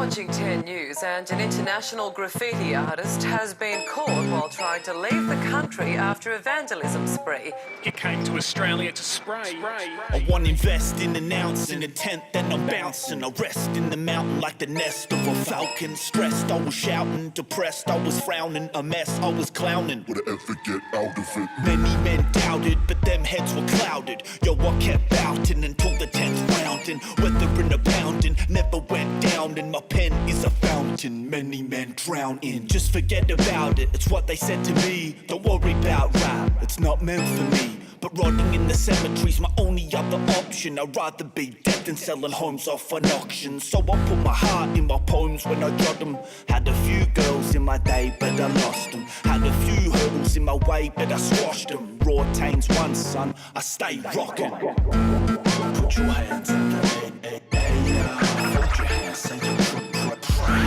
watching 10 News, and an international graffiti artist has been caught while trying to leave the country after a vandalism spree. He came to Australia to spray. I want to invest in an ounce in a tent, then I'm bouncing. I rest in the mountain like the nest of a falcon. Stressed, I was shouting, depressed, I was frowning. A mess, I was clowning. Would I ever get out of it? Many men doubted, but them heads were clouded. Yo, I kept bouting until the 10th round. And weathering a pounding, never went down. And my pen is a fountain, many men drown in. Just forget about it, it's what they said to me. Don't worry about rap, it's not meant for me. But rotting in the cemetery's my only other option. I'd rather be dead than selling homes off an auction. So I put my heart in my poems when I jot them. Had a few girls in my day, but I lost them. Had a few hurdles in my way, but I squashed them. Raw tames one, son, I stay rocking. Put your hands in the air, hold your hands, say you pray.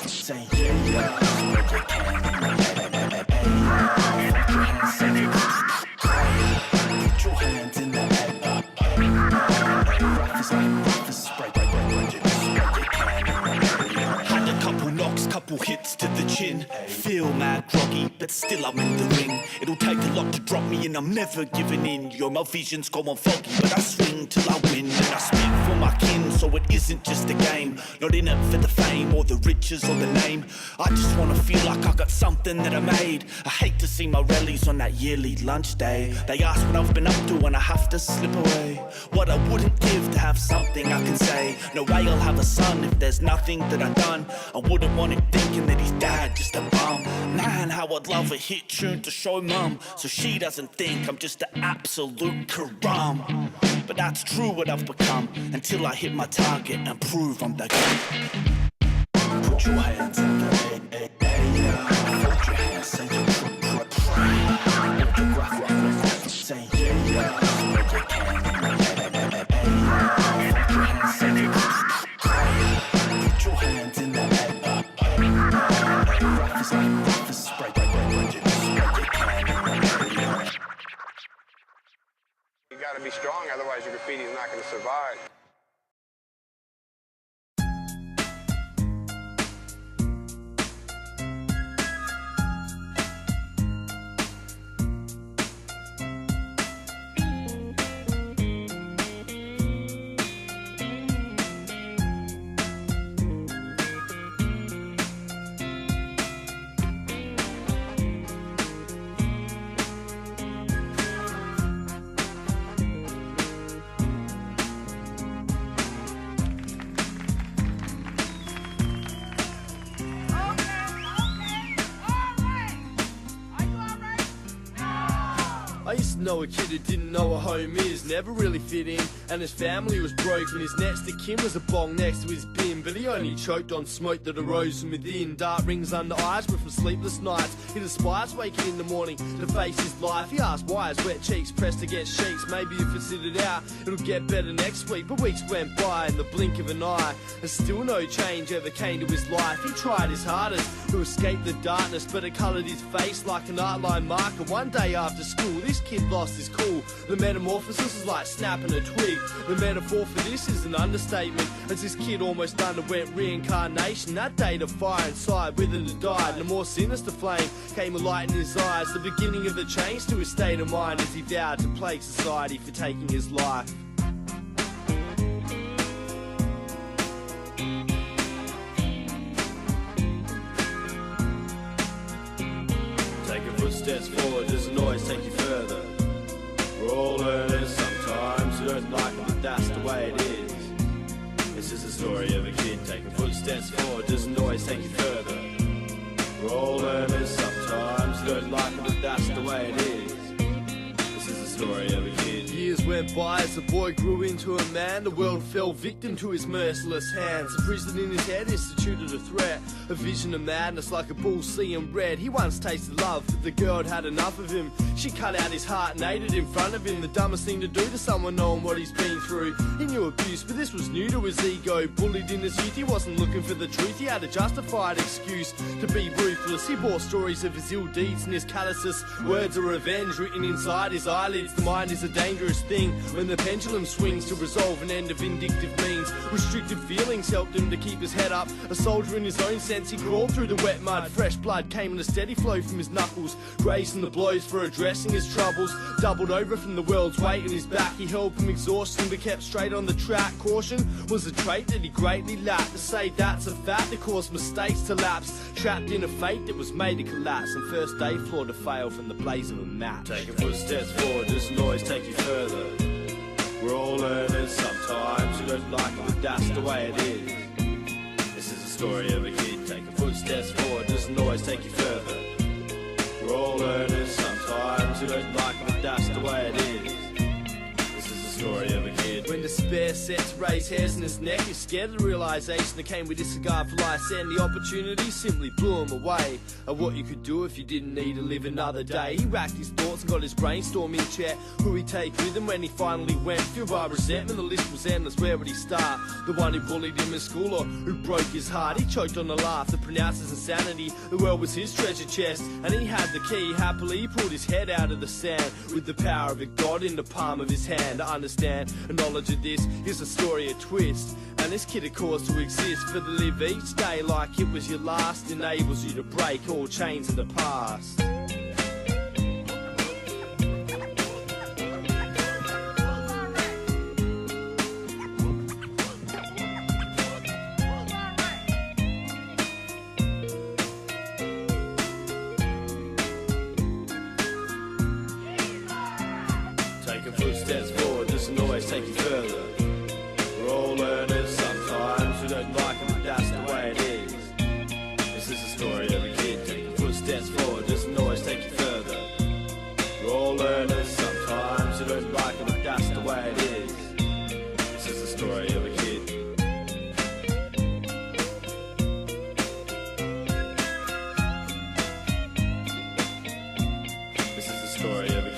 Say yeah, spread your can. Put your hands in the air. Had a couple knocks, couple hits to the chin. Feel mad groggy, but still I'm in the ring. It'll take a lot to drop me and I'm never giving in. Yo, my vision's going foggy, but I swing till I win. And I spit for my kin, so it isn't just a game. Not in it for the fame or the riches or the name. I just wanna feel like I got something that I made. I hate to see my rallies on that yearly lunch day. They ask what I've been up to and I have to slip away. What I wouldn't give to have something I can say. No way I'll have a son if there's nothing that I've done. I wouldn't want him thinking that his dad just a bum. Man, how I'd love a hit tune to show mum, so she doesn't think I'm just an absolute karam. But that's true what I've become, until I hit my target and prove I'm the guy. Put your hands in the air, hold your hands, say you pray. Say yeah, spread your can. Put your hands in the air. You gotta be strong, otherwise your graffiti is not gonna survive. I used to know a kid who didn't know what home is, never really fit in, and his family was broke, and his next to kin was a bong next to his bin, but he only choked on smoke that arose from within. Dark rings under eyes were from sleepless nights. He despised waking in the morning to face his life. He asked why his wet cheeks pressed against sheets. Maybe if it sit it out, it'll get better next week. But weeks went by in the blink of an eye, and still no change ever came to his life. He tried his hardest to escape the darkness, but it coloured his face like an outline marker. One day after school, this kid lost his cool. The metamorphosis was like snapping a twig. The metaphor for this is an understatement, as this kid almost underwent reincarnation. That day the fire inside withered and died, and a more sinister flame came alight in his eyes. The beginning of the change to his state of mind, as he vowed to plague society for taking his life. Taking footsteps forward doesn't always take you further. We're all learners sometimes, you don't like it, but that's the way it is. This is the story of a kid taking footsteps forward doesn't always take you further. We're all learners sometimes, you don't like it, but that's the way it is. This is the story of a kid. Years went by as the boy grew into a man. The world fell victim to his merciless hands. The prison in his head instituted a threat, a vision of madness like a bull seeing red. He once tasted love, but the girl had enough of him. She cut out his heart and ate it in front of him. The dumbest thing to do to someone knowing what he's been through. He knew abuse, but this was new to his ego. Bullied in his youth, he wasn't looking for the truth. He had a justified excuse to be ruthless. He bore stories of his ill deeds and his calluses. Words of revenge written inside his eyelids. The mind is a dangerous thing. king. When the pendulum swings to resolve an end of vindictive means, restricted feelings helped him to keep his head up. A soldier in his own sense, he crawled through the wet mud. Fresh blood came in a steady flow from his knuckles, grazing the blows for addressing his troubles. Doubled over from the world's weight in his back, he held from exhaustion but kept straight on the track. Caution was a trait that he greatly lacked. To say that's a fact that caused mistakes to lapse, trapped in a fate that was made to collapse, and first day flawed to fail from the blaze of a map. Taking footsteps forward doesn't always take you further. We're all learners sometimes, you don't like it, but that's the way it is. This is a story of a kid taking footsteps forward doesn't always take you further. We're all learners sometimes, you don't like it, but that's the way it is. This is a story of a kid. When despair set to raise hairs in his neck, he's scared of the realisation that came with disregard for life's end. The opportunity simply blew him away of what you could do if you didn't need to live another day. He racked his thoughts and got his brainstorm in check. Who he'd take with him when he finally went. Fueled by resentment, the list was endless. Where would he start? The one who bullied him in school or who broke his heart? He choked on the laugh that pronounced his insanity. The world was his treasure chest, and he had the key. Happily, he pulled his head out of the sand with the power of a god in the palm of his hand. To understand a knowledge of this is a story, a twist, and this kid had cause to exist. For to live each day like it was your last enables you to break all chains of the past. Taking footsteps forward doesn't always take you further. We're all learners sometimes, we don't like it, but that's the way it is. This is a story of a kid taking footsteps forward doesn't always take you further. We're all learners sometimes, we don't like it, but that's the way it is. This is the story of a kid. This is the story of a kid.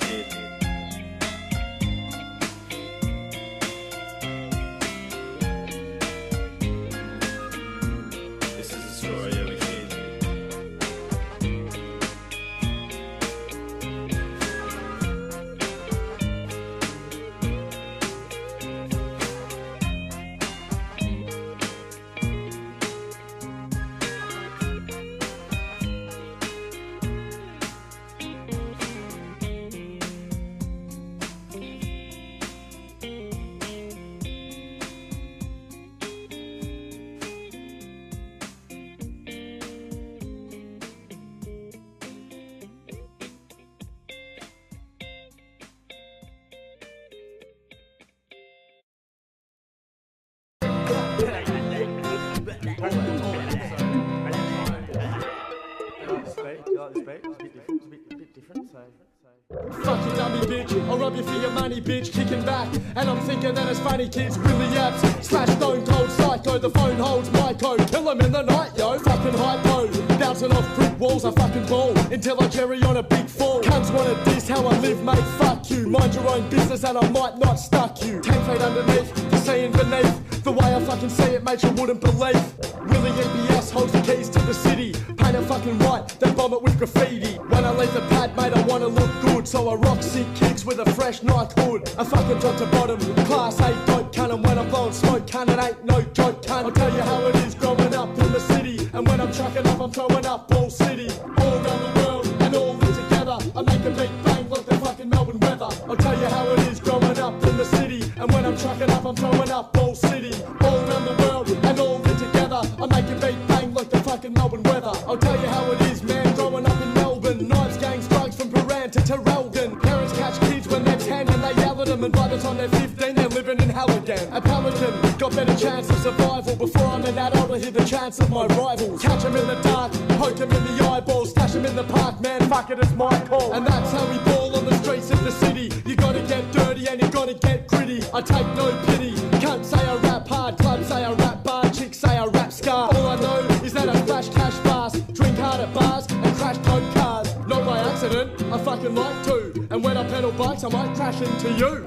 Fuck you dummy bitch, I'll rob you for your money bitch, kicking back. And I'm thinking that it's funny kids, Willie Apps, slash stone cold psycho, the phone holds my code. Kill him in the night, yo, fucking hypo. Bouncing off brick walls, I fucking ball, until I carry on a big fall. Cunts wanna diss how I live, mate, fuck you. Mind your own business and I might not stuck you. 10 feet underneath, the seeing beneath. The way I fucking see it, mate, you wouldn't believe. Willie EBS holds the keys to the city. Paint it fucking white, then bomb it with graffiti. When I leave the pad, mate, I wanna look good. So I rock sick kicks with a fresh Nike hood. I fucking drop to bottom, class 8 dope cannon. When I'm blowing smoke cannon, ain't no joke cunt. I'll tell you how it is growing up in the city. And when I'm trucking up, I'm throwing up all city. All around the world, and all live together. I make a beat bang like the fucking Melbourne weather. I'll tell you how it is growing up in the city. And when I'm trucking up, I'm throwing up all city. All around the world, and all live together. I make a beat bang like the fucking Melbourne weather. I'll tell you how it is, man, growing up in Melbourne. Knives, gangs, drugs from Paran to Terrelgan. Parents catch kids when they're 10 and they yell at them. And by the time they're 15, they're living in hell again. A Pelican got better chance of survival. Before I'm an adult, I hear the chance of my rivals. Catch them in the dark, poke them in the eyeballs. Stash them in the park, man, fuck it, it's my call. And that's how we ball on the streets of the city. You gotta get dirty and you gotta get gritty. I take no pity. Can't say I rap hard, clubs say I rap bar, chicks say I rap scar. All I know is that I flash cash fast, drink hard at bars and crash coke cars. Not by accident, I fucking like to. And when I pedal bikes, I might crash into you.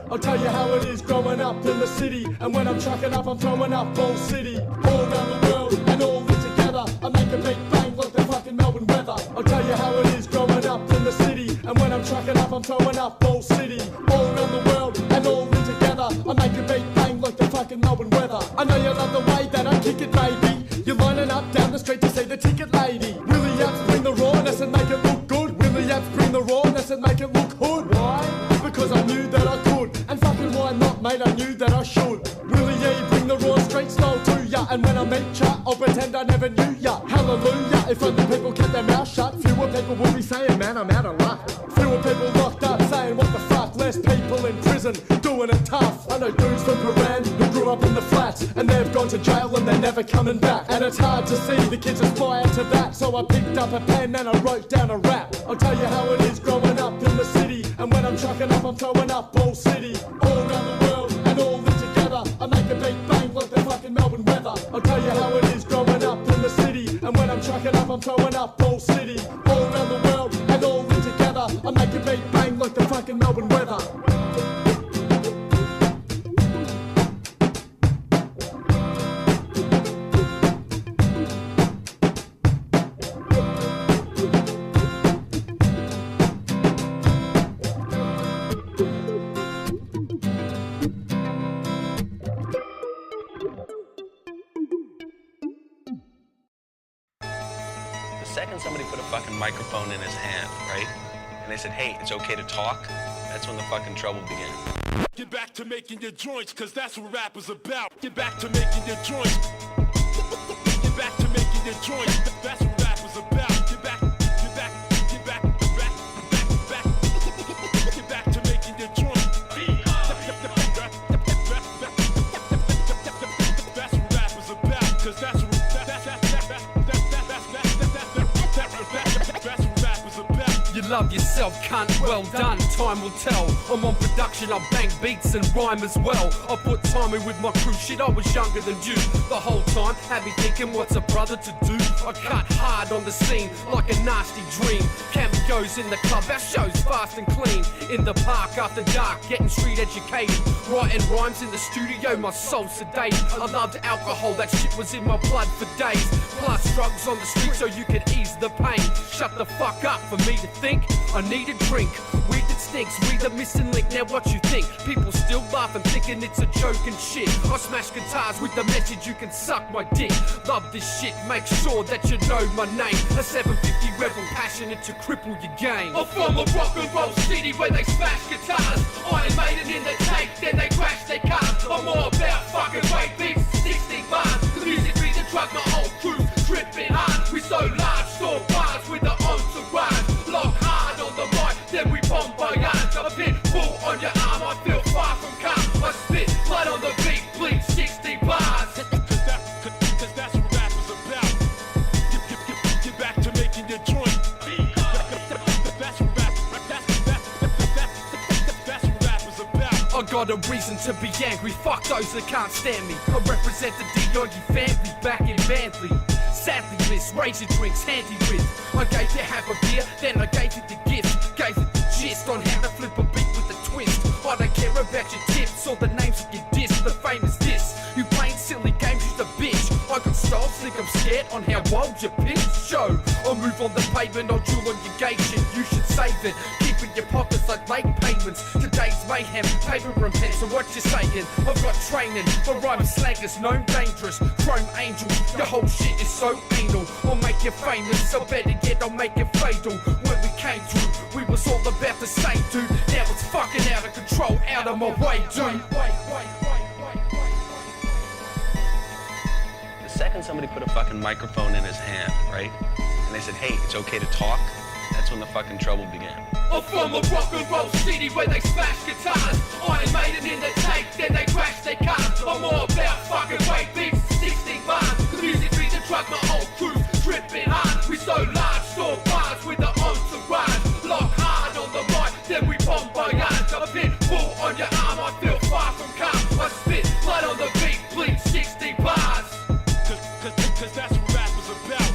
I'll tell you how it is growing up in the city. And when I'm trucking up, I'm throwing up all city. All around the world and all live together. I make a beat bang like the fucking Melbourne weather. I'll tell you how it is growing up in trucking up, I'm throwing up all city, all around the world, and all in together. I make a beat bang like the fucking Melbourne weather. I know you love the way that I kick it, baby. You're lining up down the street to see the ticket lady. Willie Yaps bring the rawness and make it look good. Willie Yaps bring the rawness and make it look hood. Why? Because I knew that I could. And fucking why not, mate? I knew that I should. Willie E bring the raw straight style to ya. And when I meet ya, I'll pretend I never knew ya. Hallelujah, if only people kept their mouth shut. Fewer people would be saying, man, I'm out of luck. Fewer people locked up saying, what the fuck? Less people in prison doing it tough. I know dudes from Paran who grew up in the flats, and they've gone to jail and they're never coming back. And it's hard to see the kids aspire to that. So I picked up a pen and I wrote down a rap. I'll tell you how it is growing up in the city. And when I'm trucking up, I'm throwing up all city, all around the world and all in together. I make a beat bang like the fucking Melbourne weather. I'll tell you how it is growing up in the city. And when I'm trucking up, I'm throwing up all city, all around the world and all in together. I make a beat bang like the fucking Melbourne weather. The second somebody put a fucking microphone in his hand, right? And they said, hey, it's okay to talk, that's when the fucking trouble began. Get back to making your joints, cause that's what rap is about. Get back to making your joints. Get back to making your joints. That's what rap is about. Get back to making your joints. That's what rap is about, cause that's what rap is about. You love yourself, cunt, well done, time will tell. I'm on production, I bang beats and rhyme as well. I put time in with my crew, shit, I was younger than you. The whole time, had me thinking, what's a brother to do? I cut hard on the scene, like a nasty dream. Cameos in the club, our show's fast and clean. In the park after dark, getting street educated. Writing rhymes in the studio, my soul's sedated. I loved alcohol, that shit was in my blood for days. Plus drugs on the street so you could ease the pain. Shut the fuck up for me to think, I need a drink. Weed that stinks, we the missing link, now what you think? People still laughing, thinking it's a joke and shit. I smash guitars with the message, you can suck my dick. Love this shit, make sure that you know my name. A 750 rebel, passionate to cripple your game. I'm from a rock and roll city where they smash guitars. Iron Maiden in the tank, then they crash their cars. I'm all about fucking weight beats, 16 bars. The music beats and drug, my whole crew's tripping hard. We so large, store bars with the entourage. Lock hard on the mic, then we bomb by yards. A pin pull on your arm, I feel far from calm. I spit blood on the beat, bleed 60 bars. Cause that's what rap is about. Get back to making your joint. That's what rap is about. I got a reason to be angry, fuck those that can't stand me. I represent the Diogi family back in Manly. Sadly miss, raise your drinks handy with. I gave you half a beer, then I gave you the gift. Gave it the gist on how to flip a beat with a twist. I don't care about your tips or the names of your discs. The fame is this, you playing silly games, you's a bitch. I got style, think I'm scared on how wild your pitch show. I'll move on the pavement, I'll jewel on your gate shit. You should save it, keep in your pockets like late payments. Today's mayhem, paper and pen, so what you saying? I've got training for rhyme slangers, known dangerous. Chrome angel, your whole shit is so anal. I'll make you famous, so better yet I'll make it fatal. When we came through, we was all about the same dude. Now it's fucking out of control, out of my way, dude. The second somebody put a fucking microphone in his hand, right? And they said, hey, it's okay to talk, that's when the fucking trouble began. I'm from a rock and roll city where they smash guitars. Iron Maiden in the tank, then they crash their cars. I'm all about fucking weight beats, 16 bars. The music beats and drug, my whole crew's tripping hard. We so large, store bars with the entourage. Lock hard on the mic, then we bomb by yards. A pin pull on your arm, I feel far from calm. I spit blood on the beat, bleed 60 bars. Cause that's what rap is about.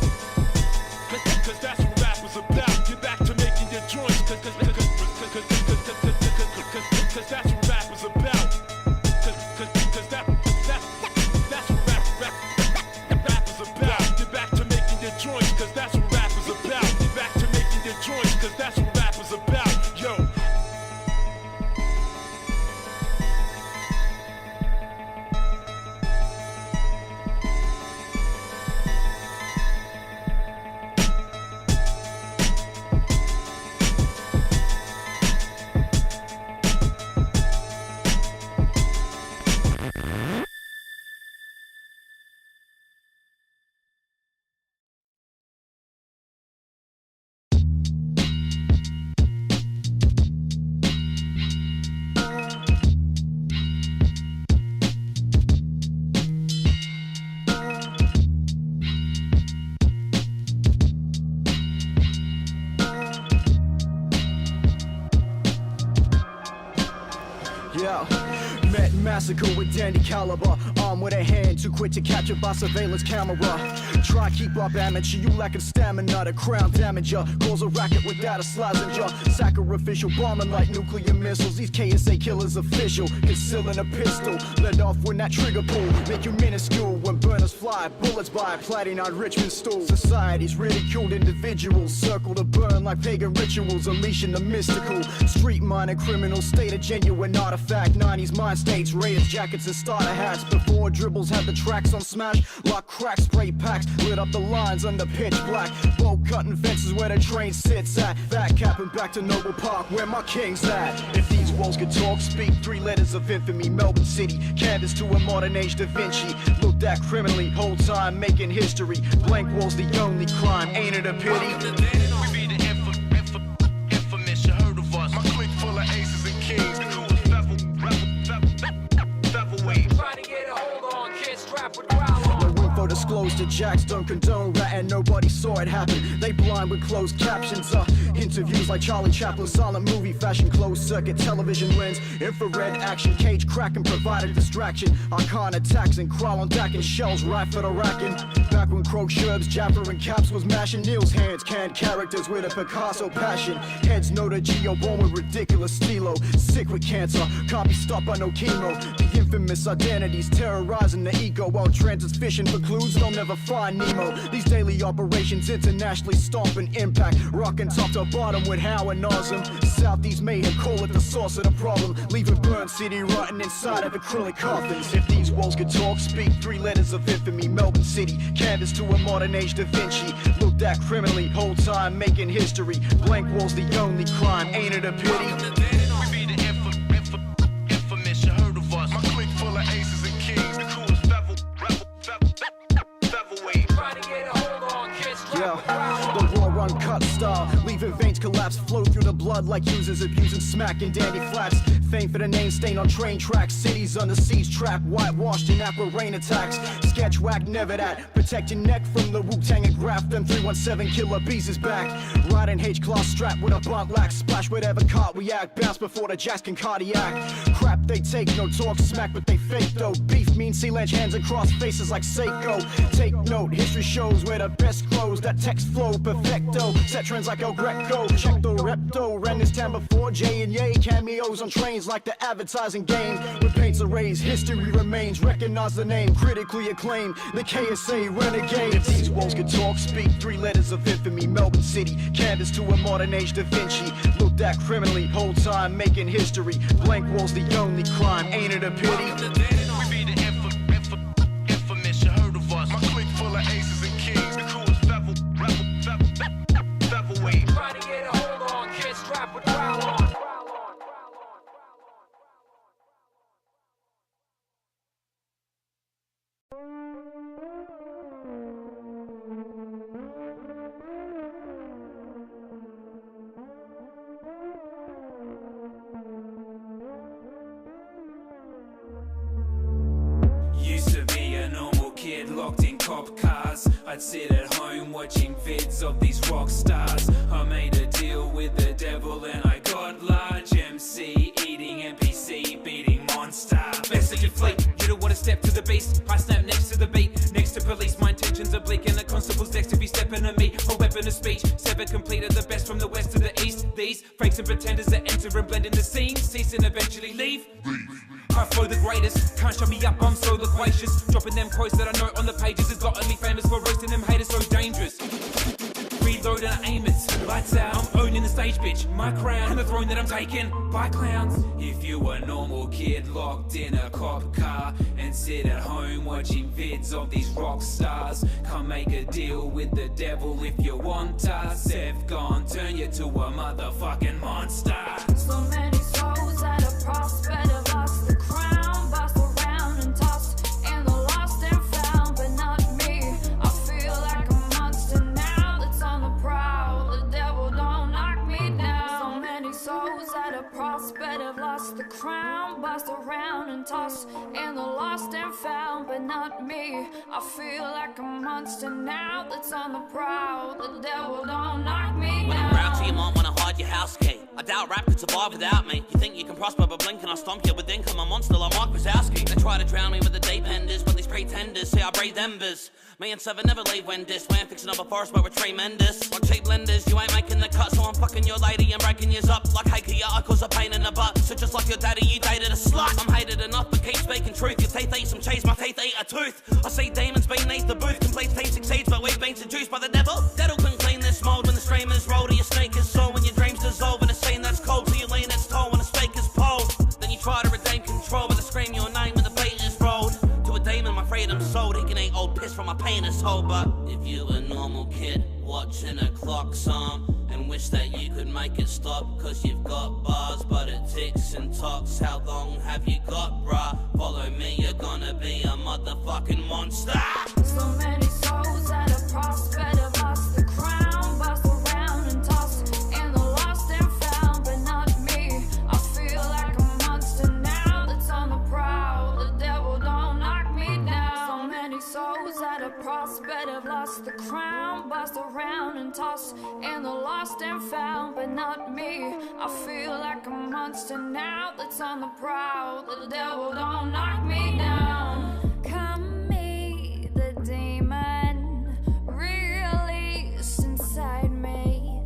Cause that's what rap is about. Get back to making your joints. Cause Yeah, met massacre with Dandy Caliber, armed with a hand too quick to capture by surveillance camera. Try keep up amateur, you lacking stamina, the crown damager. Cause a racket without a Slazenger. Sacrificial bombing like nuclear missiles. These KSA killers official, concealing a pistol. Let off when that trigger pull, make you minuscule. When burners fly, bullets by plating on Richmond stool. Society's ridiculed individuals, circle to burn like pagan rituals, unleashing the mystical. Street minded criminals, state a genuine artifact. 90s mind states, Raiders jackets and starter hats. Before dribbles had the tracks on smash, like crack spray packs, lit up the lines under pitch black. Bolt cutting fences where the train sits at. Fat capping back to Noble Park where my king's at. If these walls could talk, speak 3 letters of infamy. Melbourne City, canvas to a modern age Da Vinci. Looked at criminally, whole time making history. Blank walls the only crime, ain't it a pity? We be the infamous, you heard of us. My clique full of aces and kings. The crew is featherweight. Trying to get a hold on, kids strapped with growl on. No info disclosed to jacks, don't condone ratting. Nobody saw it happen. They blind with closed captions. Interviews like Charlie Chaplin, silent movie fashion, closed circuit television lens, infrared action, cage cracking, provided distraction. Archon attacks and crawl on deck and shells right for the racking. Back when Croak Sherbs, Japper and Caps was mashing Neil's hands, canned characters with a Picasso passion. Heads know the Geo born with ridiculous stilo, sick with cancer, can't be stopped by no chemo. The infamous identities terrorizing the ego, while transits fishing for clues they'll never find Nemo. These daily operations internationally stomping impact, rocking top to bottom with how and awesome. Southeast mayhem, call it the source of the problem, leaving Burn City rotting inside of acrylic coffins. If these walls could talk, speak 3 letters of infamy. Melbourne City, canvas to a modern age Da Vinci. Looked at criminally, whole time making history. Blank walls the only crime, ain't it a pity? We be the infamous, you heard of us. My clique full of aces and kings. The crew is featherweight. Trying to get a hold on, kids strapped with growl on. The raw run cut style, leaving veins collapse, flow through the blood like users abusing smack in Dandy Flats. Fame for the name stain on train tracks, cities under siege trap, whitewashed in aqua rain attacks. Sketch whack, never that. Protect your neck from the Wu-Tang and Graph. Them 317 killer bees is back. Riding H-class strap with a blunt lack. Splash whatever cart we act. Bounce before the jacks can cardiac. Crap they take, no talk smack, but they fake though. Beef mean sea ledge hands and cross faces like Seiko. Take note, history shows where the best clothes. That text flow perfecto. Set trends like El Greco. Check the repto. Ran this town before J and Ye. Cameos on trains like the advertising game. With paints erased, history remains. Recognize the name, critically acclaimed. The KSA renegade. If these walls could talk, speak 3 letters of infamy. Melbourne City, canvas to a modern age Da Vinci. Looked at criminally, whole time making history. Blank walls the only crime, ain't it a pity? We be the infamous, you heard of us. My clique full of aces and kings. The crew is featherweight. Trying to get a hold on, kids strapped with growl on. Used to be a normal kid locked in cop cars. I'd sit at home watching vids of these rock stars. I made a deal with the devil and I got large. MC eating NPC beating monster. Best of your fleet, you don't want to step to the beast. I snap next to the beat, next to police. My intentions are bleak and the constable's next to be stepping to me. A weapon of speech, seven completed the best from the west to the east. These fakes and pretenders that enter and blend in the scene, cease and eventually leave. I flow the greatest, can't shut me up, I'm so loquacious. Dropping them quotes that I know on the pages has gotten me famous for roasting them haters so dangerous. Reload and I aim it, lights out, I'm owning the stage bitch. My crown and the throne that I'm taking by clowns. If you a normal kid locked in a cop car and sit at home watching vids of these rock stars, come make a deal with the devil if you want us. Seth gone turn you to a motherfucking monster. So many souls at a prospect of lost the crown, bossed around and tossed in the lost and found, but not me. I feel like a monster now that's on the prowl. The devil don't knock me down. So many souls at a prospect of lost the crown. crown, bossed around and tossed in the lost and found, but not me. I feel like a monster now that's on the prowl. The devil don't knock me When down. I'm grouchy, you might wanna hide your house key. I doubt rap could survive without me. You think you can prosper, but blink and I stomp you with income. A monster like Mike Wazowski. They try to drown me with the deep enders, but these pretenders say I breathe embers. Me and Seven never leave when this. Way I'm fixing up a forest where we're tremendous. Like cheap lenders, you ain't making the cut, so I'm fucking your lady and breaking yours up. Like hey, Kia, I cause a pain in the butt. So just like your daddy, you dated a slut. I'm hated enough, but keep speaking truth. Your teeth eat some cheese, my teeth eat a tooth. I see demons beneath the booth. Complete team succeeds, but we've been seduced by the devil. That'll can clean this mold when the streamers roll to your sneakers. So when your dreams dissolve in a scene that's cold, so you lean its toll when the speaker's pulled. Then you try to redeem control with a scream your name when the beat is rolled. To a demon, my freedom's sold. He can eat old piss from my penis hole. But if you a normal kid watching a clock's arm and wish that you could make it stop, cause you've got bars but it ticks and talks. How long have you got, bruh? Follow me, you're gonna be a motherfucking monster. So many souls at a prospect have lost the crown, bossed around and tossed in the lost and found, but not me. I feel like a monster now that's on the prowl. The devil don't knock me down. So many souls at a prospect have lost the crown, bossed around and tossed in the lost and found, but not me. I feel like a monster now that's on the prowl. The devil don't knock me down. Come meet the demon released inside me.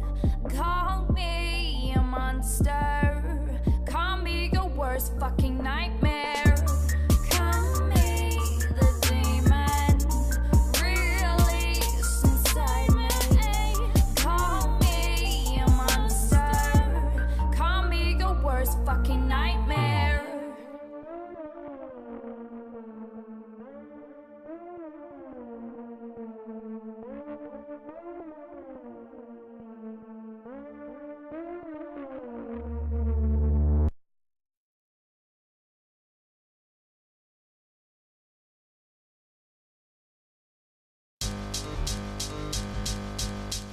Call me a monster. Call me your worst fucking nightmare. Come meet the demon released inside me. Call me a monster. Call me your worst fucking nightmare.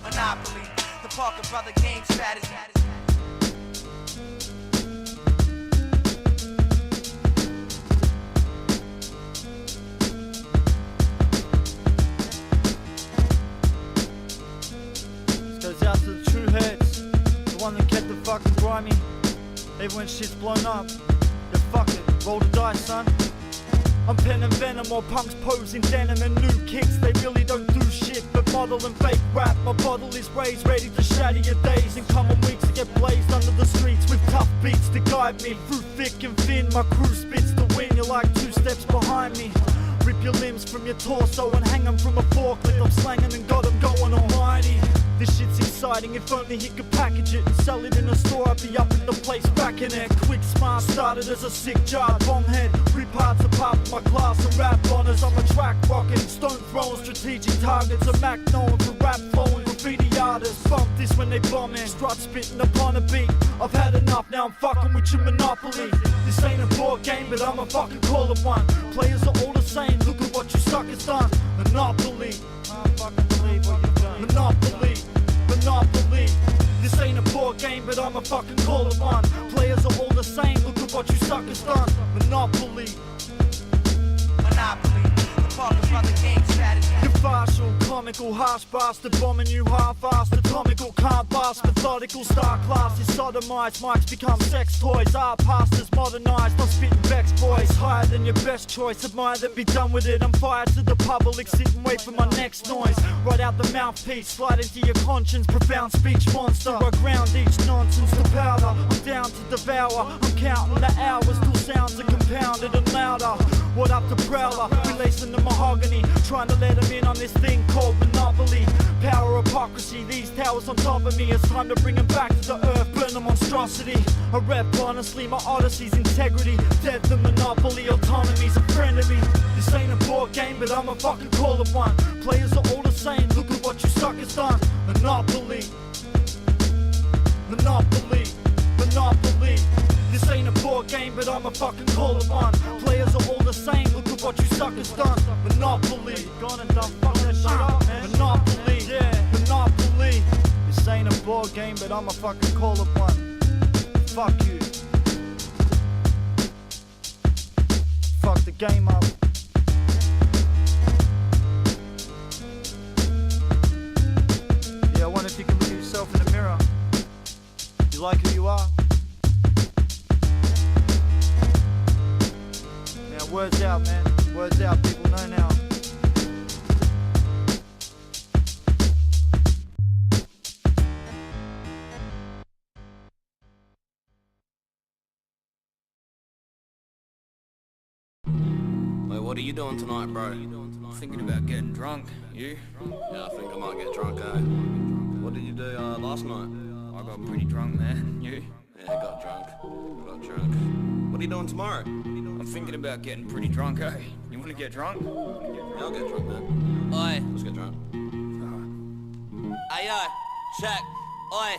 Monopoly, the Parker Brother gang strategy. This goes out to the true heads, the one that kept the fucking grimy. Even when shit's blown up, yeah, fuck it, roll the dice, son. I'm pen and venom, or punks posing denim and new kicks. They really don't do shit but model and fake rap. My bottle is raised, ready to shatter your days. And come on weeks to get blazed under the streets with tough beats to guide me through thick and thin. My crew spits to win, you're like 2 steps behind me. Rip your limbs from your torso and hang them from a forklift. I'm slanging and got them going almighty. This shit's exciting, if only he could package it and sell it in a store. I'd be up in the place racking it. Quick smart, started as a sick jar bomb head. Rip parts apart with my class and rap honors. I'm a track rocking, stone throwing strategic targets. A Mac known for rap flowing, graffiti artists. Bump this when they bomb it, strut spitting upon a beat. I've had enough, now I'm fucking with your monopoly. This ain't a board game, but I'ma fucking call it one. Players are all the same, look at what you suckers done. Monopoly, I fucking believe what you've done. Monopoly, Monopoly. This ain't a board game, but I'ma fucking call it one. Players are all the same, look at what you suckers done. Monopoly. Monopoly, the Parker Brother gang strategy. You're partial, comical, harsh bastard, bombing you half-assed, atomical, can't pass, methodical, star class is sodomized, mics become sex toys, our pastors modernized, I'm spitting vex boys, higher than your best choice, admire that, be done with it, I'm fired to the public, sit and wait for my next noise, right out the mouthpiece, slide into your conscience, profound speech monster, I ground each nonsense to powder, I'm down to devour, I'm counting the hours till sounds are compounded and louder, what up to Prowler, relacing the mahogany, trying to let him in on this thing called Monopoly. Power hypocrisy, these towers on top of me. It's time to bring them back to the earth, burn the monstrosity. I rep honestly, my odyssey's integrity. Dead the monopoly, autonomy's a friend of me. This ain't a board game, but I'ma fucking call it one. Players are all the same, look at what you suckers done. Monopoly, Monopoly, Monopoly. This ain't a board game, but I'ma fucking call it one. Players are all the same, look at what you suckers done. Monopoly, gone and done, fuck that shit up, man. Monopoly, yeah, Monopoly. This ain't a board game, but I'ma fucking call it one. Fuck you. game up. Yeah, I wonder if you can look at yourself in the mirror. You like who you are? Yeah, words out, man. Words out, people know now. Wait, what are you doing tonight, bro? Thinking about getting drunk. You? Yeah, I think I might get drunk, eh? What did you do last night? I got pretty drunk, man. You? Yeah, I got drunk. What are you doing tomorrow? I'm thinking about getting pretty drunk, eh? You wanna get drunk? Yeah, I'll get drunk, man. Oi. Let's get drunk. Ayo, check. Oi.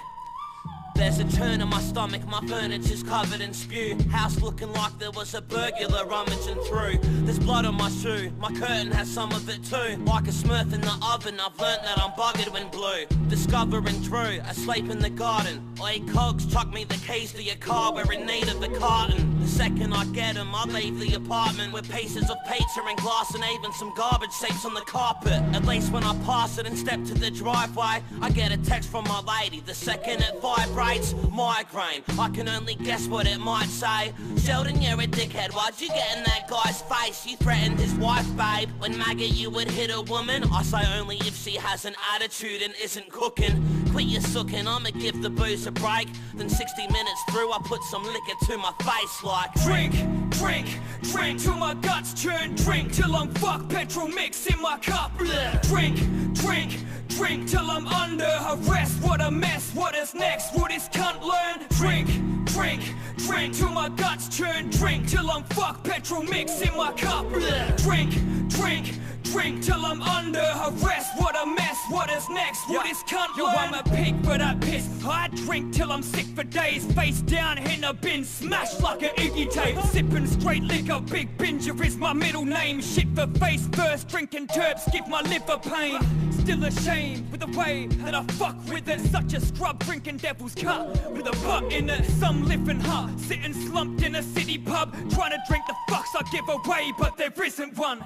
There's a turn in my stomach, my furniture's covered in spew. House looking like there was a burglar rummaging through. There's blood on my shoe, my curtain has some of it too. Like a smurf in the oven, I've learnt that I'm buggered when blue. Discovering Drew, asleep in the garden. Oi, Cogs, chuck me the keys to your car, we're in need of a carton. The second I get 'em, I leave the apartment with pieces of pizza and glass and even some garbage seats on the carpet. At least when I pass it and step to the driveway, I get a text from my lady. The second it vibrates, migraine. I can only guess what it might say. Sheldon, you're a dickhead. Why'd you get in that guy's face? You threatened his wife, babe. When maggot, you would hit a woman. I say only if she has an attitude and isn't cooking. Quit your sucking, I'ma give the booze a break. Then 60 minutes through, I put some liquor to my face like Drink, drink, drink till my guts churn. Drink till I'm fucked, petrol mix in my cup. Drink, drink, drink till I'm under arrest. What a mess, what is next? What is cunt learn? Drink, drink, drink till my guts churn. Drink till I'm fucked, petrol mix in my cup. Drink, drink, drink till I'm under arrest. What a mess, what is next? What is cunt learn? Yo, I'm a pig for that piss. I drink till I'm sick for days. Face down in a bin, smashed like an Iggy tape. Sipping straight liquor, Big Binger is my middle name. Shit for face first, drinking terps give my liver pain. Still ashamed with the way that I fuck with it. Such a scrub drinking devil's cup with a butt in it. Some living hut, sitting slumped in a city pub, trying to drink the fucks I give away, but there isn't one.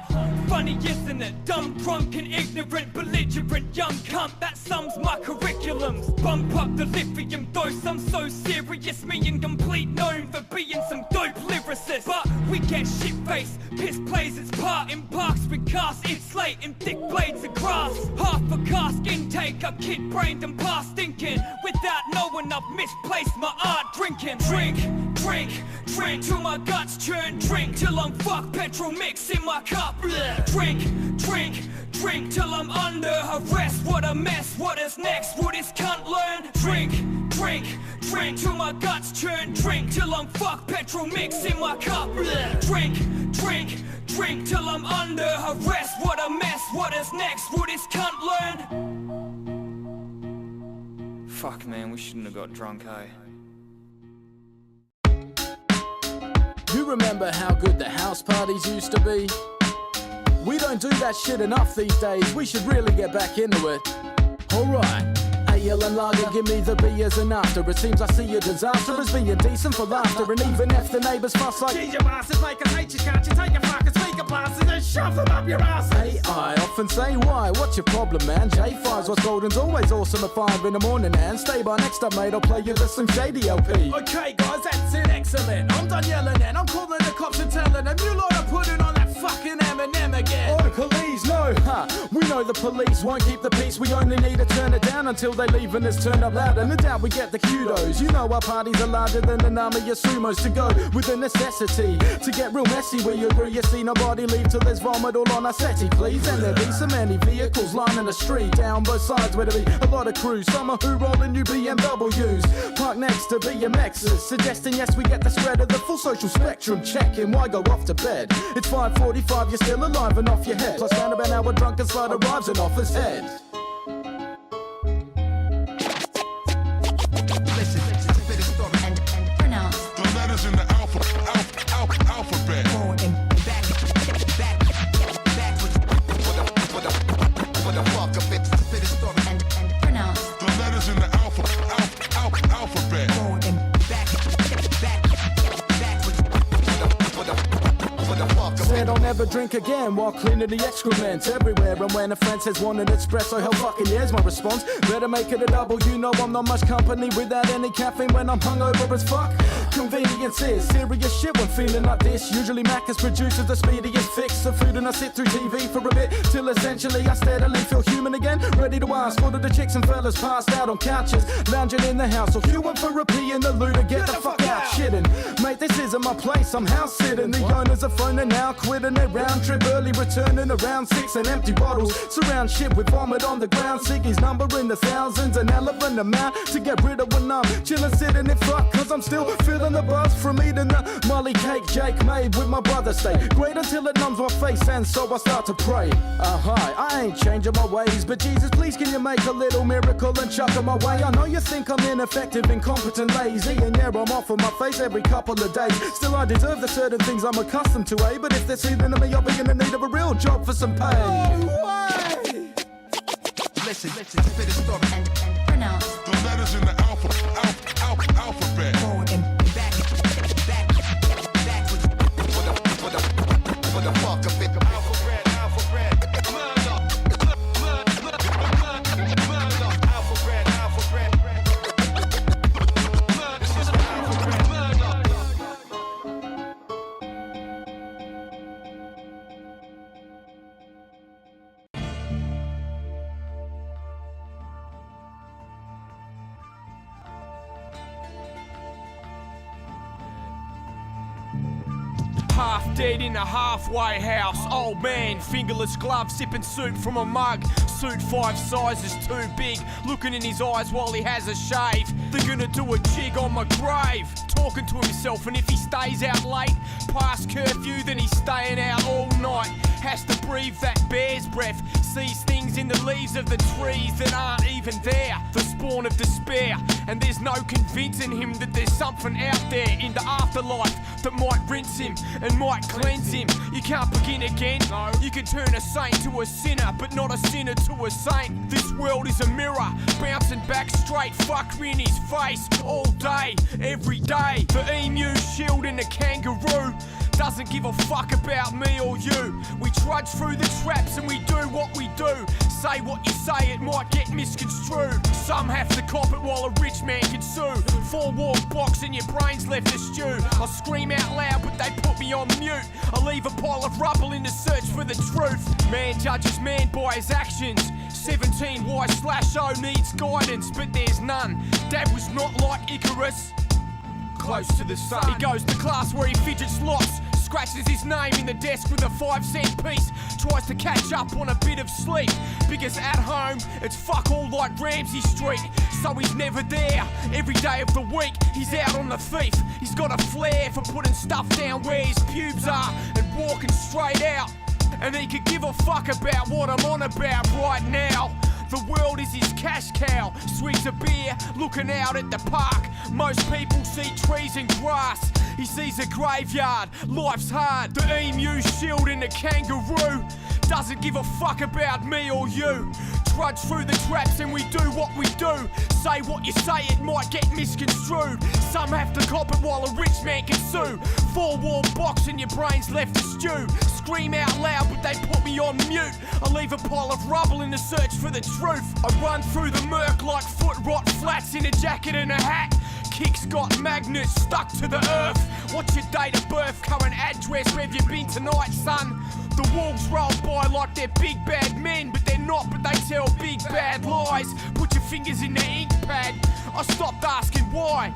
Funny, isn't it? Dumb, drunk and ignorant, belligerent young cunt. That sums my curriculums. Bump up the lithium dose, I'm so serious. Me and complete known for being some dope lyricists. But we get shit-faced, piss plays its part in parks with cast in slate and thick blades of grass. Half a cask intake, I'm kid-brained and past thinking. Without knowing I've misplaced my art drinking. Drink, drink, drink till my guts churn. Drink till I'm fucked, petrol mix in my cup. Drink, drink, drink till I'm under arrest. What a mess, what is next? What is cunt learn? Drink, drink, drink till my guts churn. Drink till I'm fucked, petrol mix in my cup. Drink, drink, drink till I'm under arrest. What a mess, what is next? What is cunt learn? Fuck, man, we shouldn't have got drunk, eh? You remember how good the house parties used to be? We don't do that shit enough these days, we should really get back into it. Alright, ale and lager, give me the beers and after. It seems I see a disaster as being decent for laughter. And even if the neighbours fuss like Geez, your bosses make us hate you, can't you take your fucking speaker blasters and shove them up your asses? Hey, I often say why, what's your problem, man? J5's what's golden's always awesome at 5 in the morning, and stay by next up, mate, I'll play you the Slim Shady LP. Okay guys, that's it, excellent. I'm done yelling and I'm calling the cops and telling them you lot are putting on that fucking Eminem again. Oh, the police, no, we know the police won't keep the peace. We only need to turn it down until they leave and it's turned up loud. And no doubt we get the kudos. You know our parties are larger than an army of sumos to go with the necessity to get real messy. We agree, you see nobody leave till there's vomit all on our settee, please. And there be so many vehicles lining the street down both sides where there be a lot of crews. Some are who roll in new BMWs parked next to BMXs, suggesting yes we get the spread of the full social spectrum. Checking why go off to bed. It's 5:45, you're still alive and off your head. Plus round about an hour drunk and slide arrives and off his head. In the alphabet. The letters in the alphabet. said I'll never drink again while cleaning the excrement everywhere. And when a friend says want an espresso, hell fucking yeah's my response. Better make it a double, you know I'm not much company without any caffeine when I'm hungover as fuck. Convenience is serious shit when feeling like this. Usually Macca's produces the speediest fix of food, and I sit through TV for a bit till essentially I steadily feel human again. Ready to ask all of the chicks and fellas passed out on couches, lounging in the house, or queuing for a pee in the loo to get the fuck out. Shitting, mate, this isn't my place, I'm house sitting. The owners are phoning now, quitting their round trip early, returning around 6 and empty bottles. Surround shit with vomit on the ground. Siggy's number in the thousands, an elephant amount to get rid of when I'm chilling, sitting in front, cause I'm still feeling the buzz from eating the Molly cake Jake made with my brother. Stay great until it numbs my face, and so I start to pray. Hi, I ain't changing my ways, but Jesus, please can you make a little miracle and chuck it my way? I know you think I'm ineffective, incompetent, lazy, and yeah, I'm off on my face every couple of days. Still, I deserve the certain things I'm accustomed to, eh? But if they're seeing to me, I'll be in the need of a real job for some pay. Listen, spit a story and pronounce the letters in the alphabet. Forward and back what the fuck up it. Half dead in a halfway house, old man, fingerless glove, sipping soup from a mug. Suit 5 sizes too big, looking in his eyes while he has a shave. They're gonna do a jig on my grave, talking to himself, and if he stays out late, past curfew, then he's staying out all night. Has to breathe that bear's breath, sees things in the leaves of the trees that aren't even there. The spawn of despair, and there's no convincing him that there's something out there in the afterlife that might rinse him and might cleanse him. You can't begin again, no. You can turn a saint to a sinner, but not a sinner to a saint. This world is a mirror, bouncing back straight, fuck in his face all day, every day. The emu shielding the kangaroo doesn't give a fuck about me or you. We trudge through the traps and we do what we do. Say what you say, it might get misconstrued. Some have to cop it while a rich man can sue. 4-wall box and your brain's left to stew. I scream out loud but they put me on mute. I leave a pile of rubble in the search for the truth. Man judges man by his actions. 17Y/O needs guidance, but there's none. Dad was not like Icarus, close to the sun. He goes to class where he fidgets lots, scratches his name in the desk with a 5-cent piece, tries to catch up on a bit of sleep, because at home it's fuck all like Ramsey Street, so he's never there. Every day of the week he's out on the thief. He's got a flair for putting stuff down where his pubes are and walking straight out, and he could give a fuck about what I'm on about right now. The world is his cash cow, swigs a beer, looking out at the park. Most people see trees and grass, he sees a graveyard, life's hard. The emu shielding the kangaroo doesn't give a fuck about me or you. Trudge through the traps and we do what we do. Say what you say, it might get misconstrued. Some have to cop it while a rich man can sue. 4-wall box and your brain's left to stew. Scream out loud but they put me on mute. I leave a pile of rubble in the search for the truth. I run through the murk like foot rot flats in a jacket and a hat. Kicks got magnets stuck to the earth. What's your date of birth, current address, where have you been tonight, son? The wolves roll by like they're big bad men, but they're not, but they tell big bad lies. Put your fingers in the ink pad. I stopped asking why,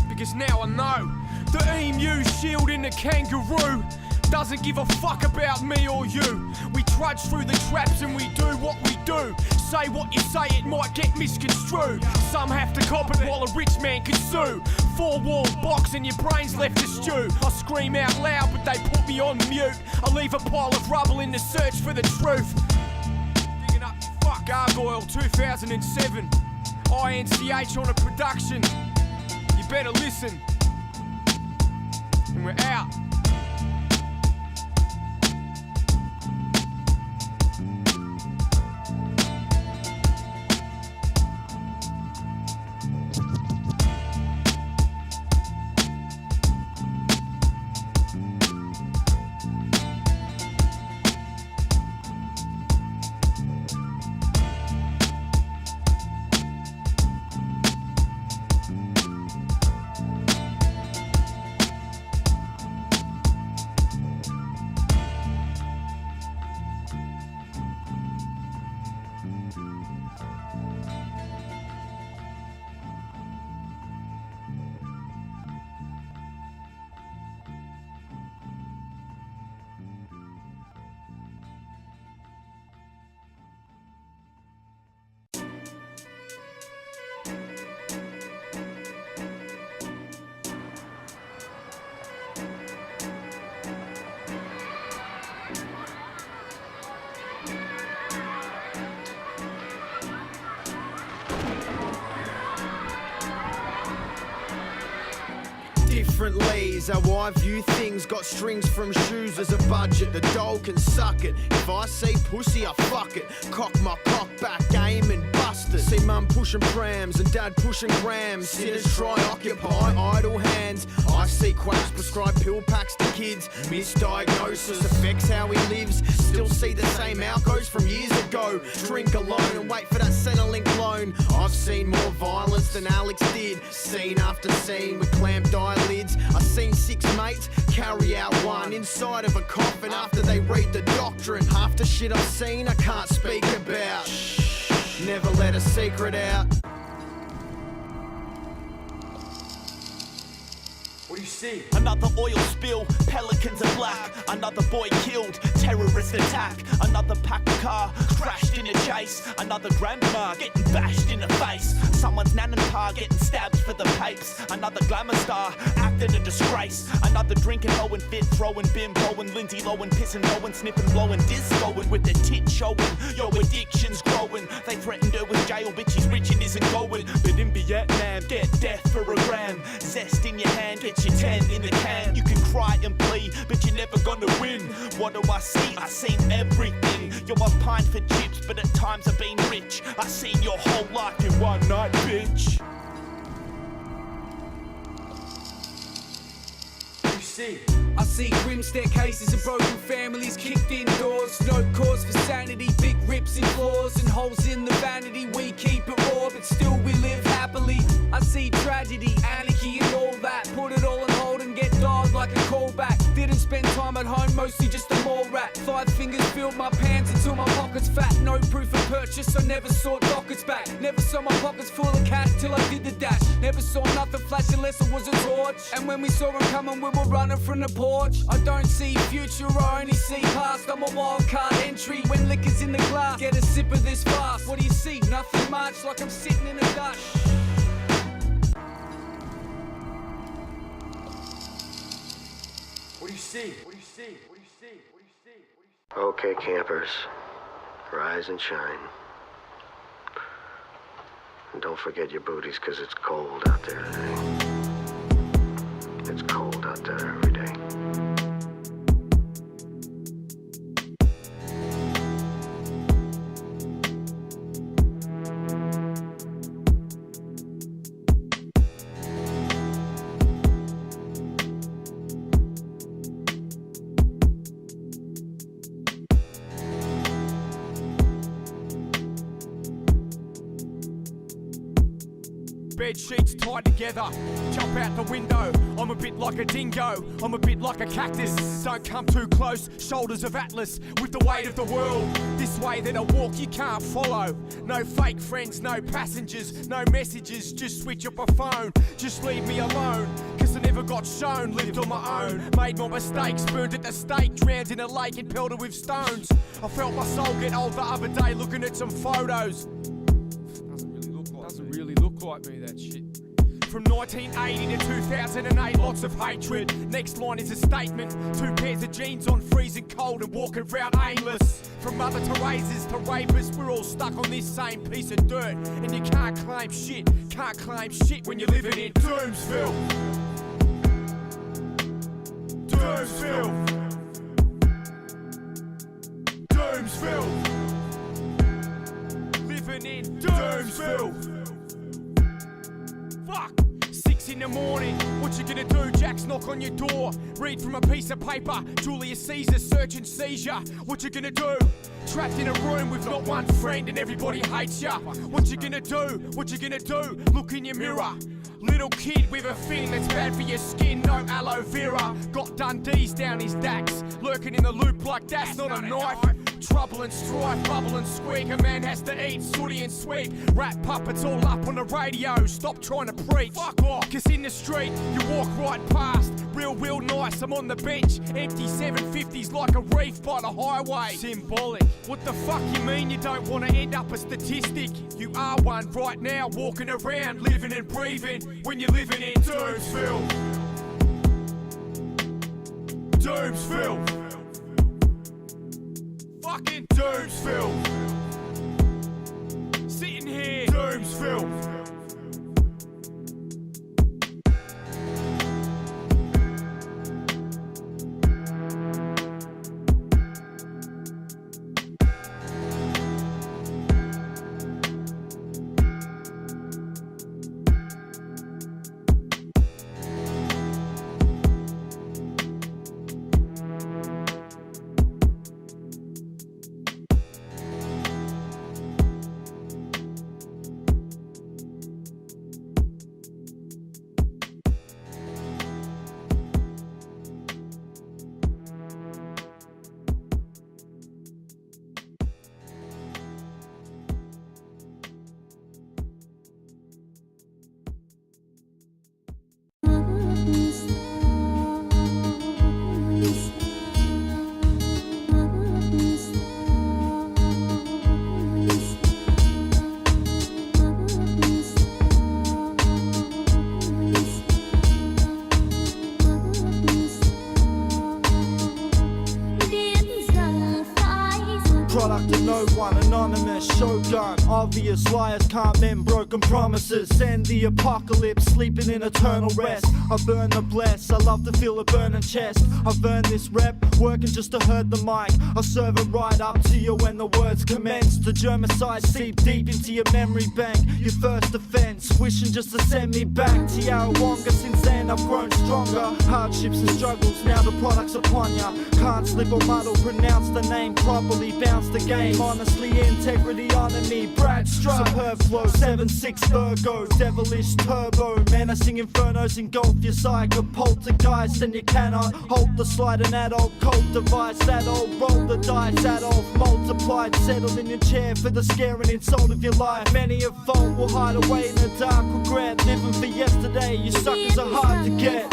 because now I know. The emu shielding the kangaroo doesn't give a fuck about me or you. We trudge through the traps and we do what we do. Say what you say, it might get misconstrued. Some have to cop it while a rich man can sue. 4-wall box and your brain's left to stew. I scream out loud but they put me on mute. I leave a pile of rubble in the search for the truth. Digging up fuck Gargoyle 2007. INCH on a production. You better listen. And we're out. is how I view things. Got strings from shoes as a budget. The doll can suck it. If I see pussy, I fuck it. Cock my cock back, aim and bust it. See mum pushing prams and dad pushing grams. Sinners try occupy idle hands. I see quacks prescribe pill packs to kids. Misdiagnosis affects how he lives. Still see the same outgoes from years ago. Drink alone and wait for that Centrelink loan. I've seen more violence than Alex did. Scene after scene with clamped eyelids. I've seen 6 mates carry out one inside of a coffin after they read the doctrine. Half the shit I've seen I can't speak about. Never let a secret out. What do you see? Another oil spill, pelicans are black. Another boy killed, terrorist attack. Another packed car crashed in a chase. Another grandma getting bashed in the face. Someone's nan and pa getting stabbed for the papes. Another glamour star acted a disgrace. Another drinking low and fit, throwing bimbo and Lindsay low and pissing low and sniffing blowing discoing with the tit showing. Your addiction's growing. They threatened her with jail, bitch, she's rich and isn't going. But in Vietnam, get death for a gram. Zest in your hand, get your 10 in the can. You can cry and plead, but you're never gonna win. What do I see? I seen everything. Yo, I've pined for chips, but at times I've been rich. I seen your whole life in one night, bitch. What do you see? I see grim staircases and broken families kicked indoors. No cause for sanity, big rips in floors and holes in the vanity. We keep it raw, but still we live happily. I see tragedy, anarchy and all that. Put it all on hold and get dogged like a callback. Didn't spend time at home, mostly just a mall rat. 5 fingers filled my pants until my pockets fat. No proof of purchase, so never saw dockets back. Never saw my pockets full of cash till I did the dash. Never saw nothing flash unless it was a torch. And when we saw him coming, we were running from the porch. I don't see future, I only see past. I'm a wild card entry when liquor's in the glass. Get a sip of this fast. What do you see? Nothing much, like I'm sitting in a Dutch. What do you see? What do you see? What do you see? What do you see? What do you see? Okay, campers, rise and shine. And don't forget your booties, 'cause it's cold out there today. It's cold out there every day. Bed sheets tied together, jump out the window. I'm a bit like a dingo, I'm a bit like a cactus. Don't come too close, shoulders of Atlas with the weight of the world. This way that I walk you can't follow. No fake friends, no passengers, no messages, just switch up a phone. Just leave me alone, 'cause I never got shown. Lived on my own, made more mistakes, burned at the stake, drowned in a lake and pelted with stones. I felt my soul get old the other day looking at some photos. Doesn't really look like me, that shit. From 1980 to 2008, lots of hatred. Next line is a statement. 2 pairs of jeans on, freezing cold and walking round aimless. From Mother Teresa's to rapists, we're all stuck on this same piece of dirt. And you can't claim shit when you're living in Doomsville. Doomsville. Doomsville. Living in Doomsville. Fuck! 6 in the morning, what you gonna do? Jack's knock on your door. Read from a piece of paper, Julius Caesar search and seizure. What you gonna do? Trapped in a room with not one friend and everybody hates ya. What you gonna do? What you gonna do? Look in your mirror. Little kid with a thing that's bad for your skin, no aloe vera. Got Dundee's down his dax, lurking in the loop like that's not a knife. Trouble and strife, bubble and squeak. A man has to eat, sooty and sweet. Rat puppets all up on the radio. Stop trying to preach. Fuck off, 'cause in the street you walk right past. Real nice, I'm on the bench. Empty 750s like a reef by the highway. Symbolic. What the fuck you mean you don't want to end up a statistic? You are one right now, walking around, living and breathing. When you're living in Doomsville. Doomsville. Fucking Doomsville. Sitting here, Doomsville. product of no one, anonymous shogun. Obvious liars can't mend broken promises. Send the apocalypse, sleeping in eternal rest. I burn the bless, I love to feel a burning chest. I've earned this rep, working just to hurt the mic. I'll serve it right up to you when the words commence. The germicide seep deep into your memory bank. Your first offense, wishing just to send me back to Yarrawonga. Since then I've grown stronger. Hardships and struggles, now the product's upon ya. Can't slip or muddle, pronounce the name properly. Bounce the game, honestly, integrity on me. Brad Strutt, superb flow, 7-6 Virgo, devilish turbo. Menacing infernos engulf your psyche, a poltergeist. And you cannot hold the slide, an adult cold device. That old roll the dice, Adolf multiplied. Settle in your chair for the scaring insult of your life. Many a fault will hide away in the dark regret. Living for yesterday, you suckers are hard to get.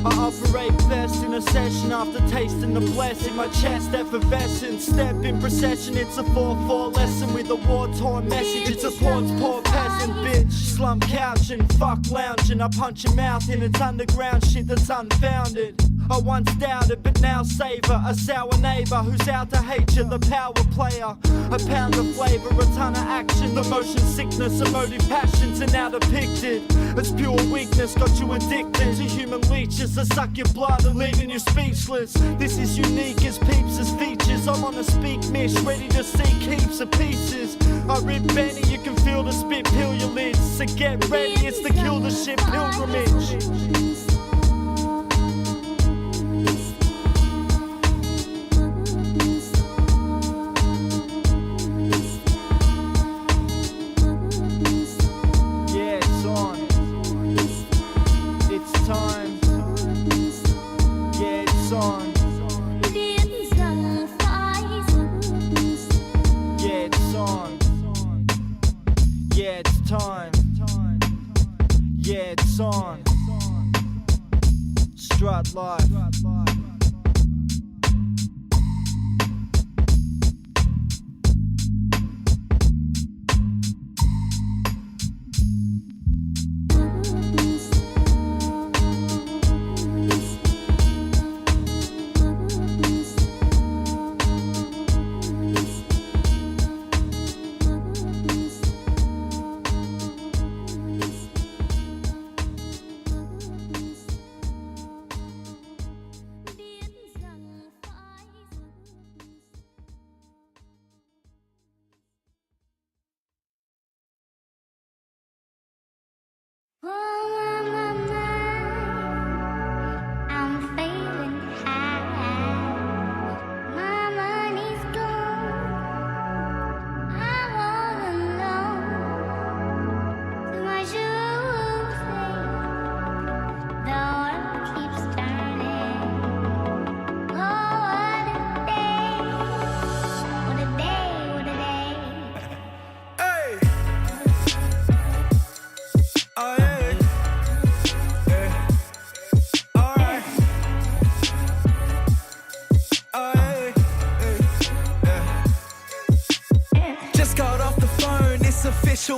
I operate best in a session after tasting the blessing. My chest effervescent, step in procession. It's a 4-4 lesson with a war-torn message. It's a pawn's poor peasant bitch. Slump couching, fuck lounging. I punch your mouth in its underground shit that's unfounded. I once doubted, but now savor a sour neighbor who's out to hate you, the power player. A pound of flavor, a ton of action. The motion sickness, emotive passions are now depicted. It's pure weakness, got you addicted to human leeches that suck your blood and leaving you speechless. This is unique as peeps as features. I'm on a speak mish, ready to seek heaps of pieces. I rip Benny, you can feel the spit, peel your lids. So get ready, it's the kill the shit pilgrimage. Strutt Life.